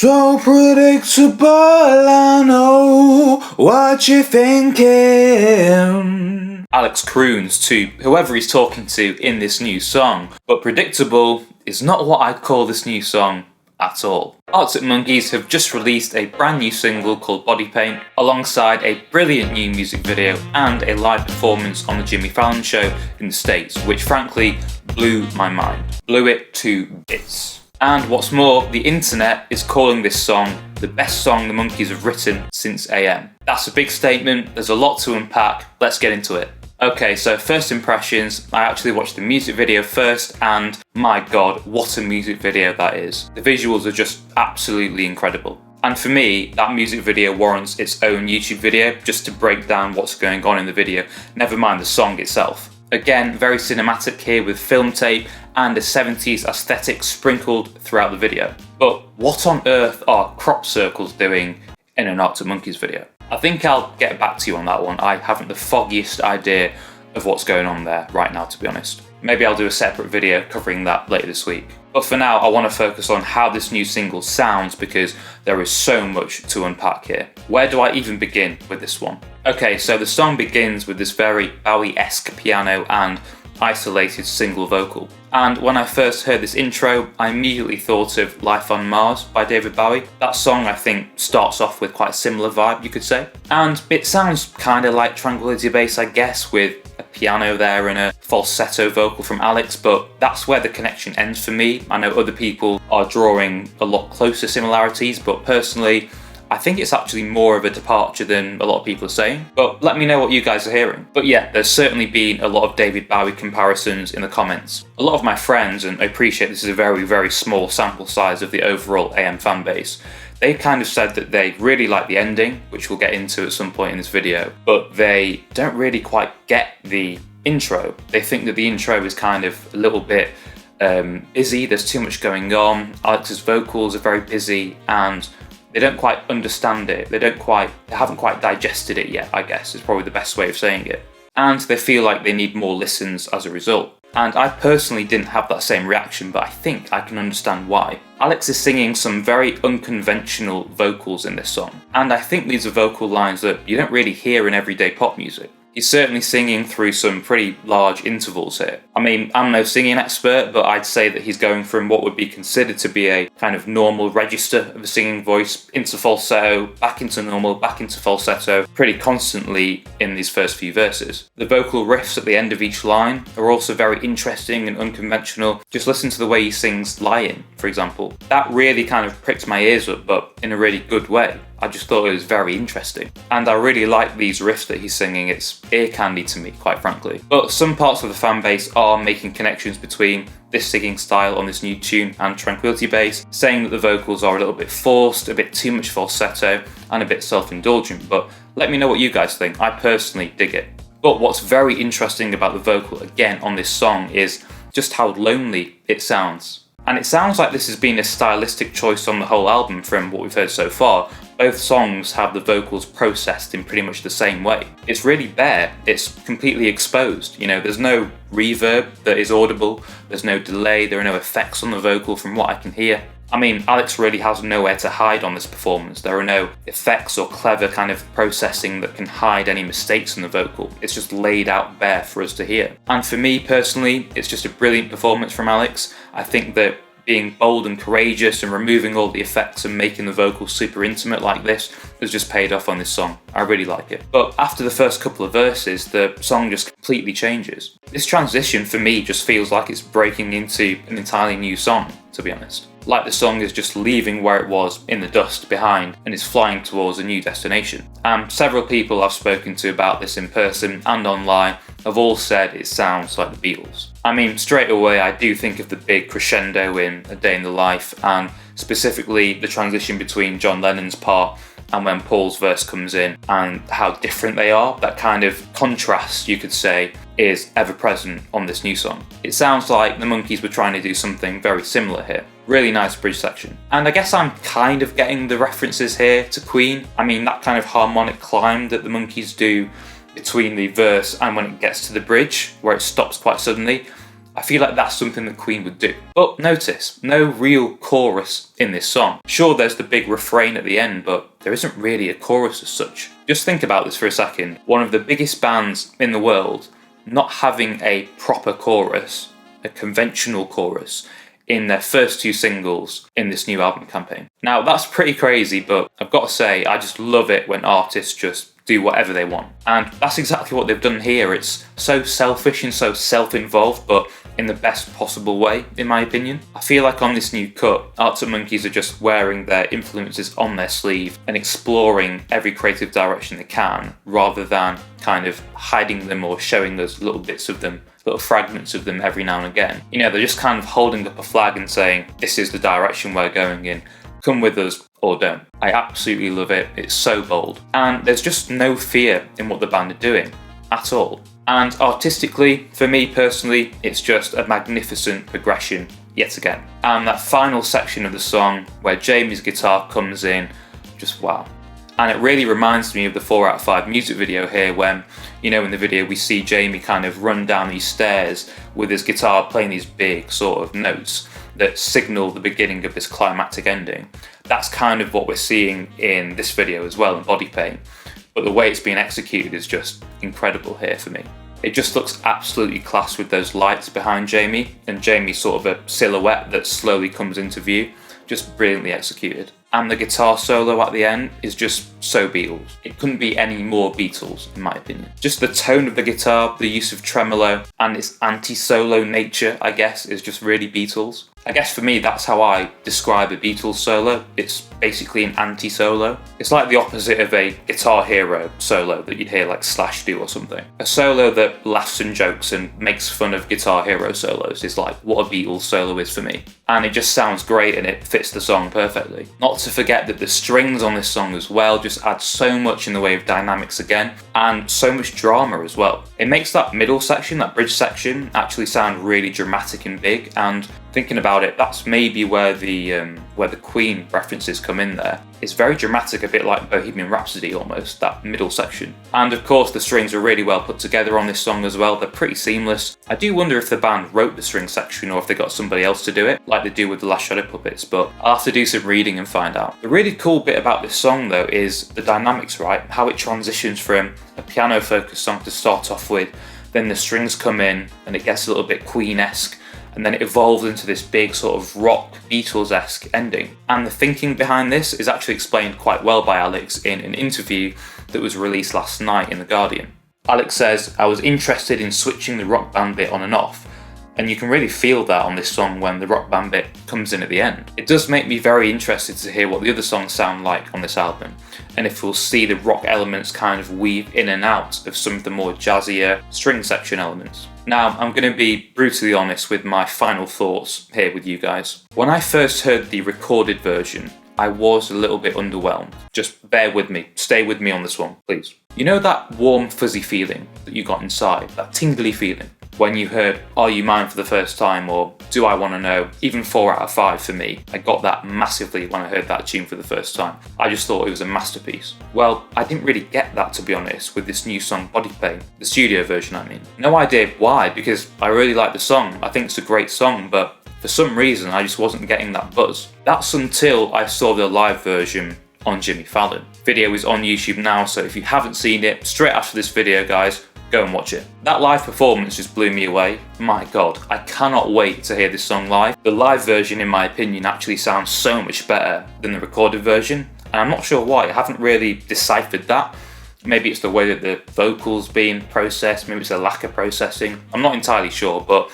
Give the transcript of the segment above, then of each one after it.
So predictable, I know what you're thinking. Alex croons to whoever he's talking to in this new song, but predictable is not what I'd call this new song at all. Arctic Monkeys have just released a brand new single called Body Paint, alongside a brilliant new music video and a live performance on the Jimmy Fallon show in the States, which frankly blew my mind. Blew it to bits. And what's more, the internet is calling this song the best song the Monkeys have written since AM. That's a big statement, there's a lot to unpack, let's get into it. Okay, so first impressions, I actually watched the music video first, and my god, what a music video that is. The visuals are just absolutely incredible. And for me, that music video warrants its own YouTube video, just to break down what's going on in the video, never mind the song itself. Again, very cinematic here with film tape and a 70s aesthetic sprinkled throughout the video. But what on earth are crop circles doing in an Arctic Monkeys video? I think I'll get back to you on that one. I haven't the foggiest idea of what's going on there right now, to be honest. Maybe I'll do a separate video covering that later this week. But for now, I want to focus on how this new single sounds, because there is so much to unpack here. Where do I even begin with this one? Okay, so the song begins with this very Bowie-esque piano and isolated single vocal. And when I first heard this intro, I immediately thought of Life on Mars by David Bowie. That song, I think, starts off with quite a similar vibe, you could say. And it sounds kind of like Tranquility Base, I guess, with a piano there and a falsetto vocal from Alex, but that's where the connection ends for me. I know other people are drawing a lot closer similarities, but personally, I think it's actually more of a departure than a lot of people are saying, but let me know what you guys are hearing. But yeah, there's certainly been a lot of David Bowie comparisons in the comments. A lot of my friends, and I appreciate this is a very, very small sample size of the overall AM fan base, they kind of said that they really like the ending, which we'll get into at some point in this video, but they don't really quite get the intro. They think that the intro is kind of a little bit busy, there's too much going on, Alex's vocals are very busy, and they don't quite understand it. They haven't quite digested it yet, I guess, is probably the best way of saying it. And they feel like they need more listens as a result. And I personally didn't have that same reaction, but I think I can understand why. Alex is singing some very unconventional vocals in this song, and I think these are vocal lines that you don't really hear in everyday pop music. He's certainly singing through some pretty large intervals here. I mean, I'm no singing expert, but I'd say that he's going from what would be considered to be a kind of normal register of a singing voice into falsetto, back into normal, back into falsetto, pretty constantly in these first few verses. The vocal riffs at the end of each line are also very interesting and unconventional. Just listen to the way he sings Lion, for example. That really kind of pricked my ears up, but in a really good way. I just thought it was very interesting. And I really like these riffs that he's singing, it's ear candy to me, quite frankly. But some parts of the fan base are making connections between this singing style on this new tune and Tranquility Base, saying that the vocals are a little bit forced, a bit too much falsetto, and a bit self-indulgent, but let me know what you guys think. I personally dig it. But what's very interesting about the vocal, again, on this song is just how lonely it sounds. And it sounds like this has been a stylistic choice on the whole album from what we've heard so far. Both songs have the vocals processed in pretty much the same way. It's really bare, it's completely exposed, you know, there's no reverb that is audible, there's no delay, there are no effects on the vocal from what I can hear. I mean, Alex really has nowhere to hide on this performance. There are no effects or clever kind of processing that can hide any mistakes in the vocal. It's just laid out bare for us to hear. And for me personally, it's just a brilliant performance from Alex. I think that being bold and courageous and removing all the effects and making the vocals super intimate like this has just paid off on this song. I really like it. But after the first couple of verses, the song just completely changes. This transition for me just feels like it's breaking into an entirely new song, to be honest. Like the song is just leaving where it was in the dust behind and is flying towards a new destination. Several people I've spoken to about this in person and online have all said it sounds like the Beatles. I mean, straight away I do think of the big crescendo in A Day in the Life, and specifically the transition between John Lennon's part and when Paul's verse comes in, and how different they are. That kind of contrast, you could say, is ever present on this new song. It sounds like the Monkeys were trying to do something very similar here. Really nice bridge section. And I guess I'm kind of getting the references here to Queen. I mean, that kind of harmonic climb that the Monkeys do between the verse and when it gets to the bridge, where it stops quite suddenly, I feel like that's something that Queen would do. But notice, no real chorus in this song. Sure, there's the big refrain at the end, but there isn't really a chorus as such. Just think about this for a second. One of the biggest bands in the world not having a proper chorus, a conventional chorus, in their first 2 singles in this new album campaign. Now, that's pretty crazy, but I've got to say, I just love it when artists just do whatever they want. And that's exactly what they've done here. It's so selfish and so self-involved, but in the best possible way, in my opinion. I feel like on this new cut, Arctic Monkeys are just wearing their influences on their sleeve and exploring every creative direction they can, rather than kind of hiding them or showing us little bits of them, little fragments of them every now and again. You know, they're just kind of holding up a flag and saying, this is the direction we're going in. Come with us or don't. I absolutely love it. It's so bold. And there's just no fear in what the band are doing at all. And artistically, for me personally, it's just a magnificent progression yet again. And that final section of the song where Jamie's guitar comes in, just wow. And it really reminds me of the 4 out of 5 music video here when, you know, in the video we see Jamie kind of run down these stairs with his guitar playing these big sort of notes that signal the beginning of this climactic ending. That's kind of what we're seeing in this video as well in Body Paint. But the way it's being executed is just incredible here for me. It just looks absolutely class with those lights behind Jamie, and Jamie's sort of a silhouette that slowly comes into view. Just brilliantly executed. And the guitar solo at the end is just so Beatles. It couldn't be any more Beatles, in my opinion. Just the tone of the guitar, the use of tremolo, and its anti-solo nature, I guess, is just really Beatles. I guess for me, that's how I describe a Beatles solo. It's basically an anti-solo. It's like the opposite of a Guitar Hero solo that you'd hear like Slash do or something. A solo that laughs and jokes and makes fun of Guitar Hero solos is like what a Beatles solo is for me. And it just sounds great and it fits the song perfectly. Not to forget that the strings on this song as well just add so much in the way of dynamics again, and so much drama as well. It makes that middle section, that bridge section, actually sound really dramatic and big, and thinking about it, that's maybe where the Queen references come in there. It's very dramatic, a bit like Bohemian Rhapsody almost, that middle section. And of course the strings are really well put together on this song as well, they're pretty seamless. I do wonder if the band wrote the string section or if they got somebody else to do it, like they do with the Last Shadow Puppets, but I'll have to do some reading and find out. The really cool bit about this song though is the dynamics, right? How it transitions from a piano focused song to start off with, then the strings come in and it gets a little bit Queen-esque, and then it evolves into this big sort of rock Beatles-esque ending. And the thinking behind this is actually explained quite well by Alex in an interview that was released last night in The Guardian. Alex says, I was interested in switching the rock band bit on and off, and you can really feel that on this song when the rock band bit comes in at the end. It does make me very interested to hear what the other songs sound like on this album, and if we'll see the rock elements kind of weave in and out of some of the more jazzier string section elements. Now, I'm going to be brutally honest with my final thoughts here with you guys. When I first heard the recorded version, I was a little bit underwhelmed. Just bear with me, stay with me on this one, please. You know that warm fuzzy feeling that you got inside, that tingly feeling? When you heard Are You Mine for the first time, or Do I Want to Know, even 4 out of 5 for me. I got that massively when I heard that tune for the first time. I just thought it was a masterpiece. Well, I didn't really get that, to be honest, with this new song Body Paint, the studio version I mean. No idea why, because I really like the song. I think it's a great song, but for some reason I just wasn't getting that buzz. That's until I saw the live version on Jimmy Fallon. Video is on YouTube now, so if you haven't seen it, straight after this video guys, go and watch it. That live performance just blew me away. My god, I cannot wait to hear this song live. The live version, in my opinion, actually sounds so much better than the recorded version, and I'm not sure why. I haven't really deciphered that. Maybe it's the way that the vocals being processed, maybe it's a lack of processing. I'm not entirely sure, but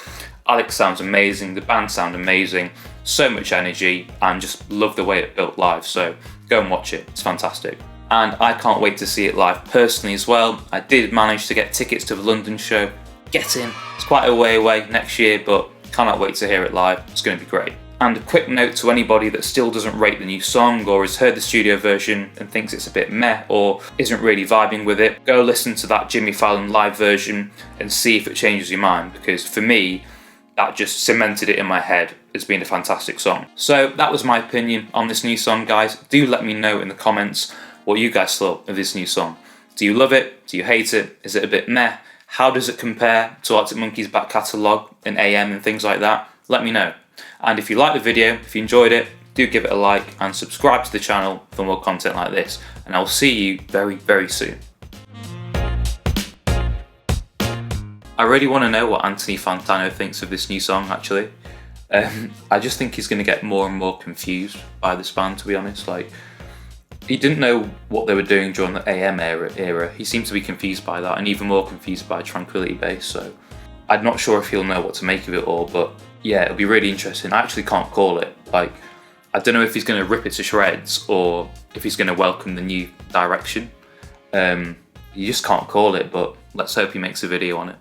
Alex sounds amazing, the band sound amazing, so much energy, and just love the way it built live, so go and watch it, it's fantastic. And I can't wait to see it live personally as well. I did manage to get tickets to the London show. Get in. It's quite a way away next year, but cannot wait to hear it live. It's going to be great. And a quick note to anybody that still doesn't rate the new song or has heard the studio version and thinks it's a bit meh or isn't really vibing with it, go listen to that Jimmy Fallon live version and see if it changes your mind, because for me, that just cemented it in my head as being a fantastic song. So that was my opinion on this new song, guys. Do let me know in the comments what you guys thought of this new song. Do you love it? Do you hate it? Is it a bit meh? How does it compare to Arctic Monkeys' back catalogue and AM and things like that? Let me know. And if you liked the video, if you enjoyed it, do give it a like and subscribe to the channel for more content like this. And I'll see you very, very soon. I really want to know what Anthony Fantano thinks of this new song, actually. I just think he's going to get more and more confused by this band, to be honest. Like, he didn't know what they were doing during the AM era. He seemed to be confused by that, and even more confused by Tranquility Base, so I'm not sure if he'll know what to make of it all, but yeah, it'll be really interesting. I actually can't call it. Like, I don't know if he's going to rip it to shreds or if he's going to welcome the new direction. You just can't call it, but let's hope he makes a video on it.